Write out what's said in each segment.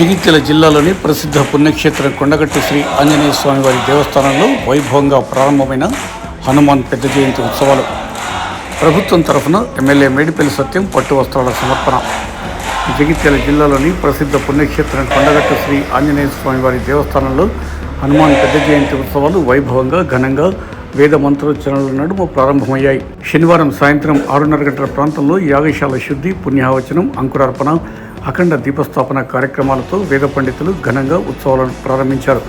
జగిత్యాల జిల్లాలోని ప్రసిద్ధ పుణ్యక్షేత్రం కొండగట్టు శ్రీ ఆంజనేయ స్వామి వారి దేవస్థానంలో వైభవంగా ప్రారంభమైన హనుమాన్ పెద్ద జయంతి ఉత్సవాలు. ప్రభుత్వం తరఫున ఎమ్మెల్యే మేడిపల్లి సత్యం పట్టు వస్త్రాల సమర్పణ. జగిత్యాల జిల్లాలోని ప్రసిద్ధ పుణ్యక్షేత్రం కొండగట్టు శ్రీ ఆంజనేయ స్వామి వారి దేవస్థానంలో హనుమాన్ పెద్ద జయంతి ఉత్సవాలు వైభవంగా ఘనంగా వేద మంత్రోచ్చరణల నడుమ ప్రారంభమయ్యాయి. శనివారం సాయంత్రం 6:30 గంటల ప్రాంతంలో యాగశాల శుద్ధి, పుణ్యావచనం, అంకురార్పణ, అఖండ దీపస్థాపన కార్యక్రమాలతో వేద పండితులు ఘనంగా ఉత్సవాలను ప్రారంభించారు.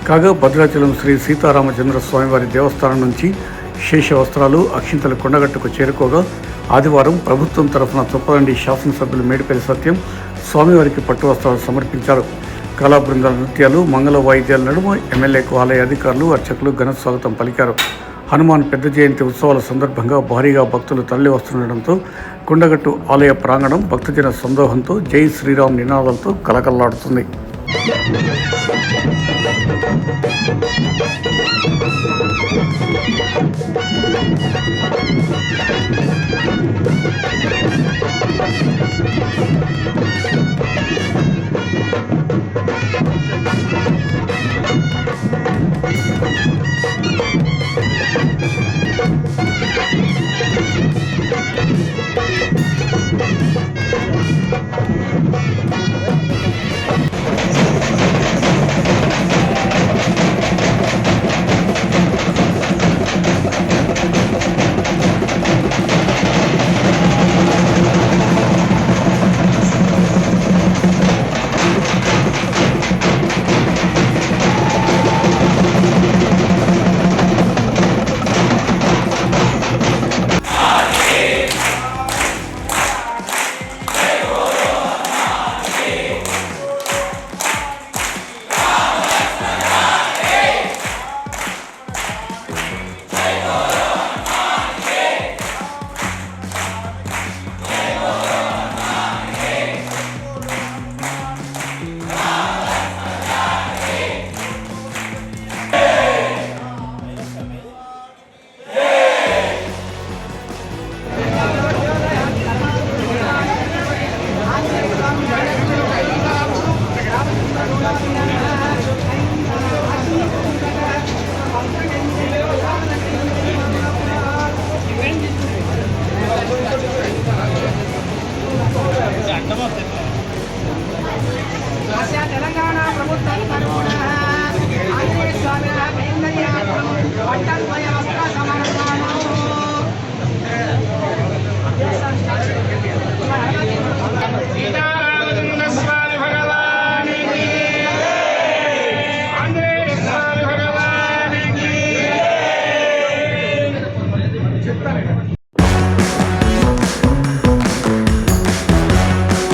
కాగా భద్రాచలం శ్రీ సీతారామచంద్ర స్వామివారి దేవస్థానం నుంచి శేష వస్త్రాలు, అక్షింతలు కొండగట్టుకు చేరుకోగా ఆదివారం ప్రభుత్వం తరఫున చొప్పదండి శాసనసభ్యులు మేడిపల్లి సత్యం స్వామివారికి పట్టు వస్త్రాలు సమర్పించారు. కళా బృందాల నృత్యాలు, మంగళ వాయిద్యాల నడుమ ఎమ్మెల్యేకు ఆలయ అధికారులు, అర్చకులు ఘన స్వాగతం పలికారు. హనుమాన్ పెద్ద జయంతి ఉత్సవాల సందర్భంగా భారీగా భక్తులు తరలి వస్తుండటంతో కొండగట్టు ఆలయ ప్రాంగణం భక్తజన సందోహంతో జై శ్రీరామ్ నినాదాలతో కలకల్లాడుతుంది. తెలంగాణ ప్రభుత్వం తరఫున ఆంజనేయ స్వామి కైంకర్యార్థం పట్టద్వయ వస్త్ర సమర్పణం.